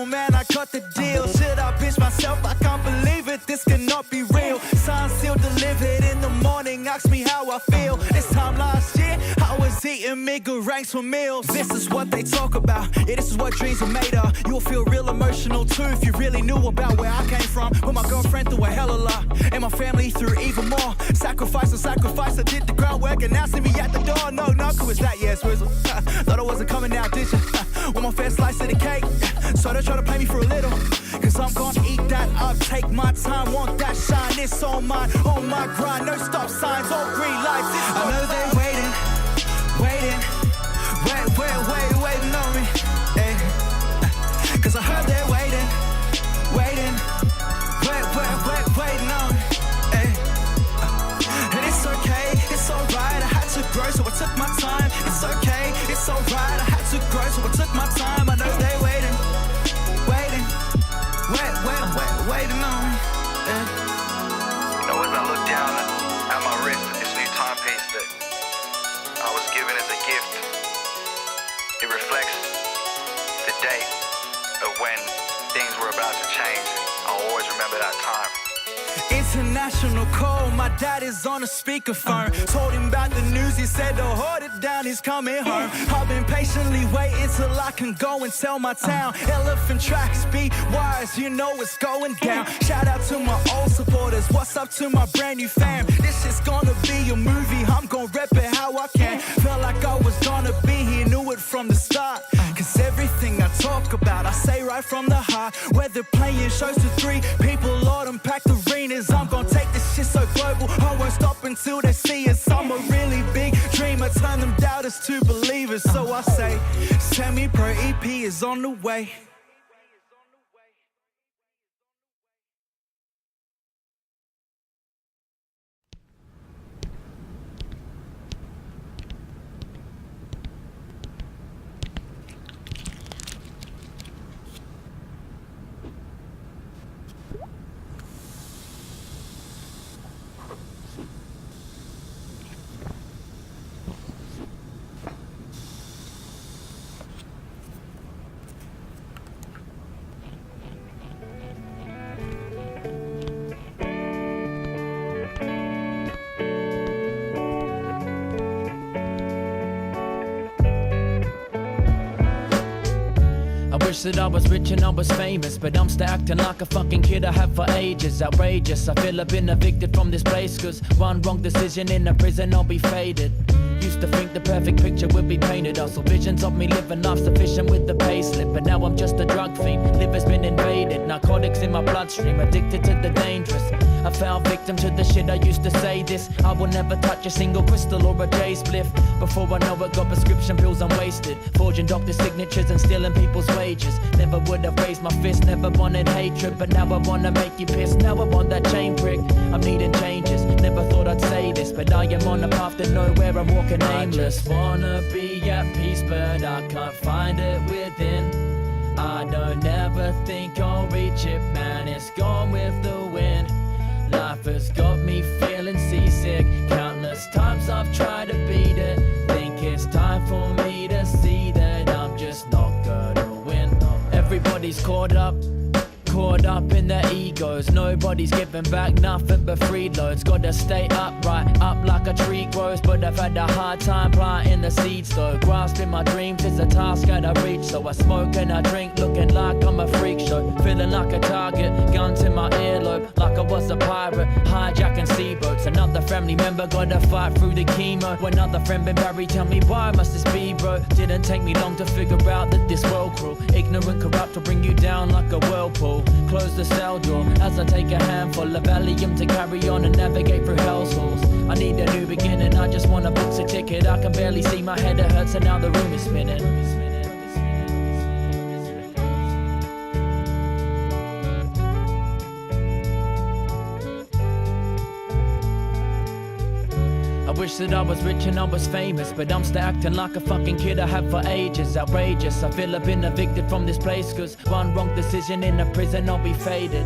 Man, I got the deal. Should I pinch myself? I can't believe it. This cannot be real. Signed, sealed, delivered in the morning. Ask me how I feel. This time last year, I was eating meager ranks for meals. This is what they talk about. Yeah, this is what dreams are made of. You'll feel real emotional too if you really knew about where I came from. With my girlfriend through a hell of a lot, and my family through even more. Sacrifice and sacrifice. I did the groundwork and now see me at the door. No, who is that? Yeah, Swizzle. Thought I wasn't coming out, did ya? Want my fair slice of the cake. So don't try to play me for a little, cause I'm gonna eat that up. Take my time, want that shine. It's all mine, on my grind. No stop signs, all green lights. I know they're waiting on me, hey. Cause I heard they're waiting on me, hey. And it's okay, it's alright. I had to grow, so I took my time. It's okay, it's alright. I had to grow, so I took my time. I know they're waiting on me, yeah. You know, as I look down at my wrist at this new timepiece that I was given as a gift, it reflects the date of when things were about to change. I'll always remember that time. International call, my dad is on a speakerphone. Told him about the news, he said to hold it down, he's coming home. I've been patiently waiting till I can go and tell my town. Elephant tracks, beat wires, you know it's going down. Shout out to my old supporters, what's up to my brand new fam. This is gonna be a movie, I'm gonna rep it how I can. Felt like I was gonna be here, knew it from the start. Cause everything I talk about, I say right from the heart. Whether playing shows to 3 people, Lord, and packed arenas, I'm gonna take this shit so global, I won't stop until they see us. I'm a really big dreamer, turn them doubters to believers. So I say, Semi-Pro EP is on the way. Wish that I was rich and I was famous, but I'm still acting like a fucking kid I have for ages. Outrageous, I feel I've been evicted from this place, cause one wrong decision in a prison I'll be faded. Used to think the perfect picture would be painted. I saw visions of me living life sufficient with the payslip, but now I'm just a drug fiend. Liver's been invaded, narcotics in my bloodstream, addicted to the dangerous. I fell victim to the shit I used to say this. I will never touch a single crystal or a J spliff. Before I know it, got prescription pills I'm wasted, forging doctor signatures and stealing people's wages. Never would have raised my fist, never wanted hatred, but now I wanna make you pissed. Now I want that chain prick, I'm needing changes. Never thought I'd say this, but I am on a path to nowhere, I'm walking aimless. I just wanna be at peace, but I can't find it within. I don't ever think I'll reach it, man, it's gone with the wind. Life has got me feeling seasick. Countless times I've tried to beat it. Think it's time for me to see that I'm just not gonna win. Everybody's caught up in their egos. Nobody's giving back nothing but freeloads. Gotta stay upright, up like a tree grows. But I've had a hard time planting the seeds though. Grasping my dreams is a task I reach, so I smoke and I drink, looking like I'm a freak show. Feeling like a target, guns in my earlobe, like I was a pirate, hijacking sea boats. Another family member gotta fight through the chemo. Another friend been buried, tell me why must this be, bro? Didn't take me long to figure out that this world cruel, ignorant, corrupt will bring you down like a whirlpool. Close the cell door as I take a handful of Valium to carry on and navigate through hell's halls. I need a new beginning, I just wanna book a ticket. I can barely see, my head it hurts and now the room is spinning. I wish that I was rich and I was famous, but I'm still acting like a fucking kid I have for ages. Outrageous, I feel I've been evicted from this place, cause one wrong decision in a prison I'll be faded.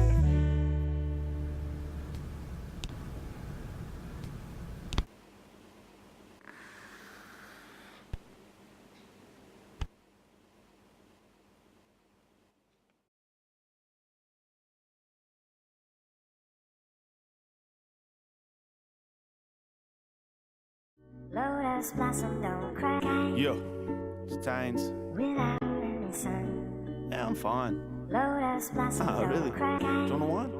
Lotus blossom don't cry. Yeah, it's Tains. Without any sun. Yeah, I'm fine. Lotus blossom don't really? cry. Do you wanna wine?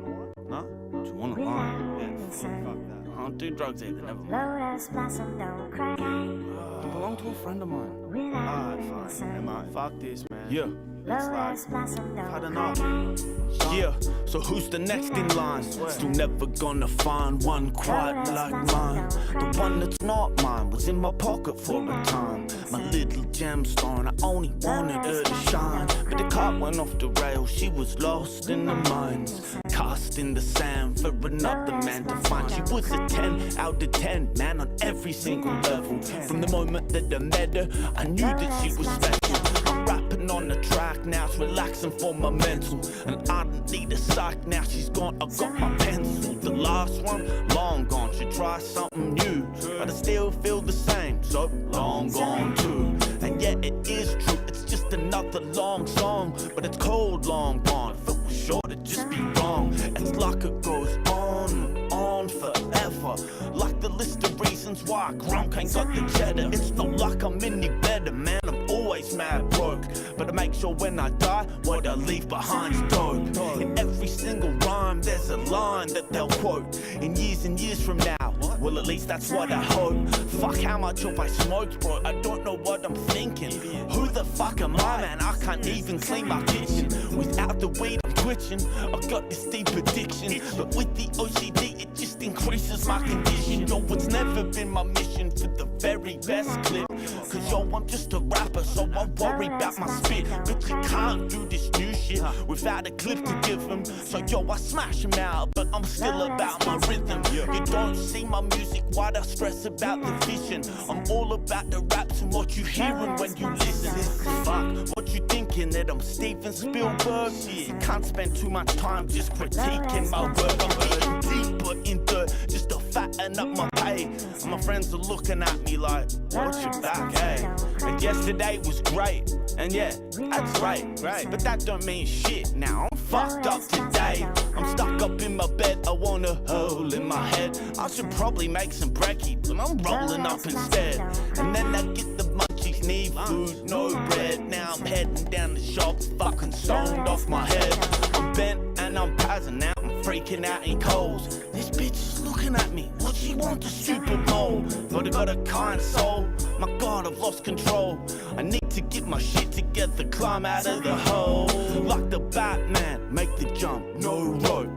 No? Do you wanna wine? Yeah, sun. fuck that. I don't do drugs either, never mind. Lotus blossom don't cry. You belong to a friend of mine. Without any Fine, sun. never mind. Fuck this, man. Yeah. Lotus blossom I don't don't cry. know. Yeah, so who's the next in line? Still never gonna find one quite like mine. The one that's not mine was in my pocket for a time. My little gemstone, I only wanted her to shine. But the car went off the rails, she was lost in the mines. Cast in the sand for another man to find. She was a 10 out of 10, man, on every single level. From the moment that I met her, I knew that she was special. I'm rapping on the track now, it's relaxing for my mental. And I don't need a psych now, she's gone, I got my pencil. The last one, long gone, should try something new. But I still feel the same, so long gone too. And yeah, it is true, it's just just another long song, but it's cold, long gone. If it was short, it'd just be wrong. It's like it goes on forever. Like the list of reasons why Grunk ain't got the cheddar. It's not like I'm any better, man. I'm always mad broke, but I make sure when I die, what I leave behind's dope. In every single rhyme, there's a line that they'll quote. In years and years from now, well, at least that's what I hope. Fuck how much of I smoked, bro, I don't know what I'm thinking. Who the fuck am I, man? I can't even clean my kitchen. Without the weed, I'm twitching. I got this deep addiction, but with the OCD, it just increases my condition. Yo, it's never been my mission for the very best clip. Cause yo, I'm just a rapper, so I worry about my spit. But you can't do this new shit without a clip to give them. So yo, I smash them out, but I'm still about my rhythm. You don't see my music, why'd I stress about the vision? I'm all about the raps and what you hearing when you listen. Fuck, what you thinking, that I'm Steven Spielberg? Yeah, can't spend too much time just critiquing my work. I'm getting deeper in dirt just to fatten up my pay. And my friends are looking at me like, what's your back, hey? And yesterday was great, and yeah, that's great. But that don't mean shit now. I'm fucked up today. I'm stuck up in my bed, I want a hole in my head. I should probably make some brekkie, but I'm rolling up instead. And then I get the munchies, need food, no bread. Now I'm heading down the shop, fucking stoned off my head. I'm bent and I'm passing out, I'm freaking out in Coles. This bitch is looking at me, what she want, a Super Bowl? But I got a kind soul, my God, I've lost control. I need to get my shit together, climb out of the hole. Like the Batman, make the jump, no rope.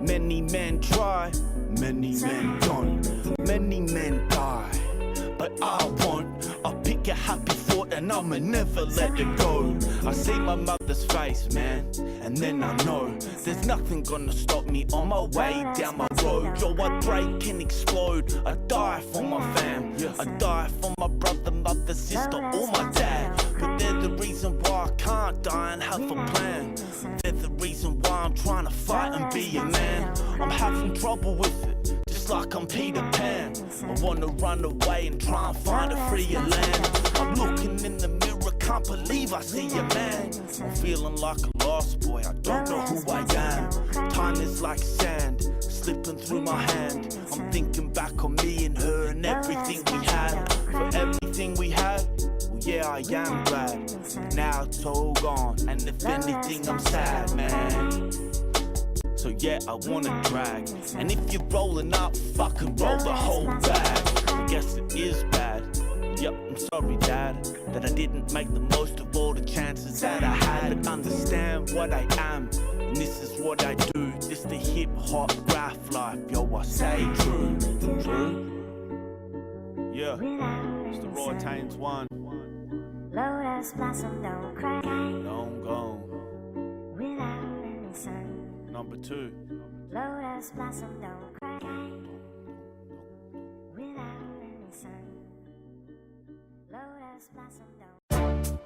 Many men try, many men don't. Many men die, but I won't. I'll pick a happy thought and I'ma never let it go. I see my mother's face, man, and then I know there's nothing gonna stop me on my way down my road. Yo, I break and explode, I die for my fam. I die for my brother, mother, sister, or my dad. But they're the reason why I can't die and have a plan. They're the reason why I'm trying to fight and be a man. I'm having trouble with it, just like I'm Peter Pan. I wanna run away and try and find a freer land. I'm looking in the mirror, can't believe I see a man. I'm feeling like a lost boy, I don't know who I am. Time is like sand, slipping through my hand. I'm thinking back on me and her and everything we had. For everything we had, well yeah, I am glad. But now it's all gone, and if anything I'm sad, man. So yeah, I wanna drag. And if you're rolling up, fucking roll the whole bag. I guess it is bad. Yep, I'm sorry, Dad, that I didn't make the most of all the chances that I had. But understand what I am, and this is what I do. This the hip-hop graph life, yo, I say true. True? Yeah, it's the Raw Tains one. Lotus blossom don't cry. Long gone. Without any sun. Number 2. Lotus blossom don't cry. Without any sun. Lotus blossom don't.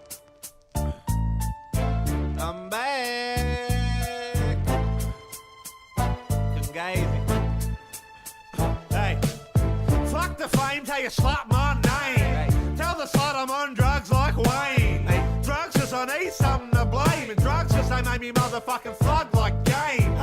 I'm back. Fugazi. Hey, fuck the fame till you slap my name. Tell the slut I'm on drugs like Wayne. Drugs cause I need something to blame. And drugs cause they made me motherfucking thug like Game.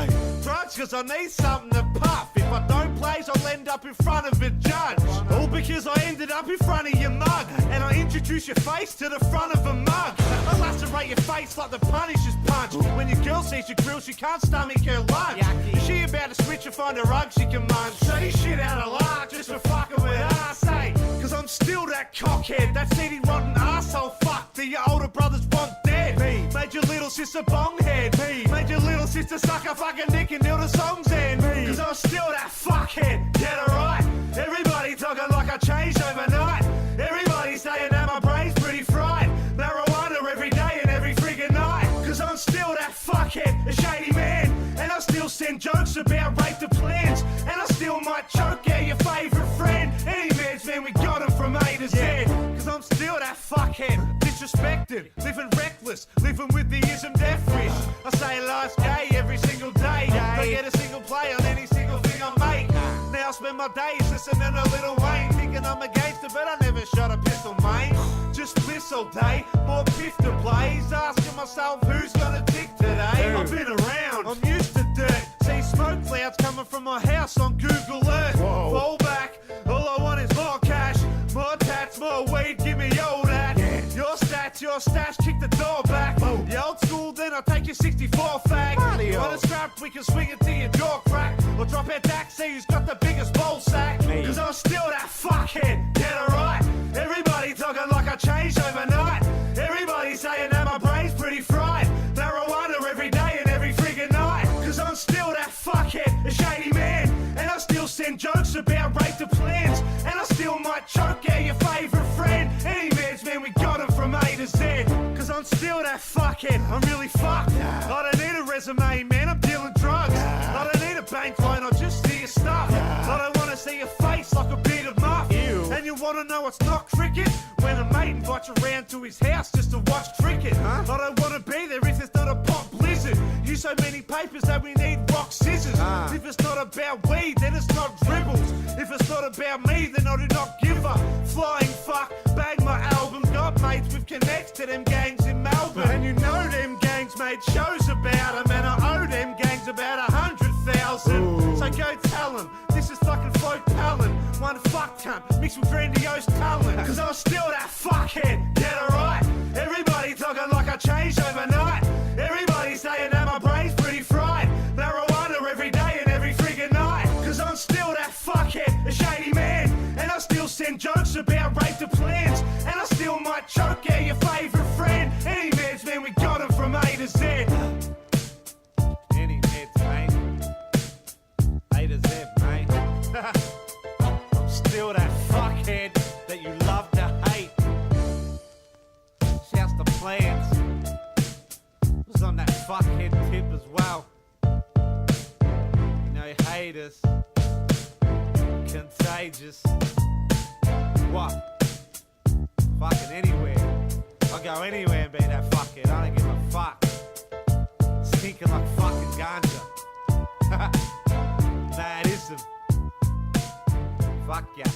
Drugs cause I need something to puff. If I don't place, I'll end up in front of a judge. All because I ended up in front of your mug. And I introduce your face to the front of a mug. I lacerate your face like the Punisher's punch. When your girl sees your grill, she can't stomach her lunch. Is she about to switch and find a rug she can munch? Say shit out of luck just for fucking with us, eh? Cause I'm still that cockhead, that seedy rotten arsehole fuck that your older brothers want dead. Me. Made your little sister bonghead. Me. Made your little sister suck a fucking dick until the song's end. Me. Cause I'm still that fuckhead, get it right. Everybody talking like I changed overnight. Everybody saying that my brain's pretty fried. Marijuana every day and every friggin' night. Cause I'm still that fuckhead, a shady man. And I still send jokes about rape to plans. And I still might choke out your favourite friend. Any man's man, we got him from A to Z. Cause I'm still that fuckhead, disrespected, living reckless, living with the ism death wish. I say life's gay every single day. Don't get a single play on any single thing I make. Now I spend my days listening to Lil Wayne, thinking I'm a gangster, but I never shot a pistol, mate. Just bliss all day, more piff to blaze. myself, who's got a dick today? I've been around, I'm used to dirt. See smoke clouds coming from my house on Google Earth. Fall back, all I want is more cash, more tats, more weed, give me old that. Your stats, your stash, kick the door back. You old school, then I'll take your 64 fag. You want a scrap, we can swing it to your jaw crack. Or drop our tax, see who's got the biggest ball sack. Cause I'm still that fuckhead, get it right. Everybody talking like I changed overnight. Everybody saying that my brain's pretty fried. Marijuana every day and every friggin' night. Cause I'm still that fuckhead, a shady man. And I still send jokes about rape to plans. And I still might choke out your favourite friend. Any man's man, we got him from A to Z. Cause I'm still that fuckhead, I'm really fucked. I don't need a resume, man, I'm dealing drugs. I don't need a bank loan, I just see your stuff. I don't wanna see your face like a bit of muff. And you wanna know what's not cricket? When a mate invites you round to his house just to watch cricket. I don't wanna be there if it's not a pop blizzard. Use so many papers that we need rock scissors. If it's not about weed, then it's not dribbles. If it's not about me, then I do not give a flying fuck. Bang my album, got mates with connects to them gangs in Melbourne. And you know them gangs made shows about them, and I owe them gangs about 100,000. So go tell them, this is fucking folk talent. One fuck cunt, mixed with grandiose talent. Cause I'm still that fuckhead, get it right. Everybody talking like I changed overnight. Everybody saying that my brain's pretty fried. Marijuana every day and every friggin' night. Cause I'm still that fuckhead, a shady man. And I still send jokes about rape to plans. And I still might choke out your favourite friend. Any man's man, we got him from A to Z. Any man's mate, A to Z, mate. I'm still that fuckhead that you love to hate. Shouts to plans. Was on that fuckhead tip as well. You know, haters, contagious. What? Fucking anywhere. I'll go anywhere and be that fuckhead. I don't give a fuck. Stinking like fucking ganja. Madism. Fuck yeah.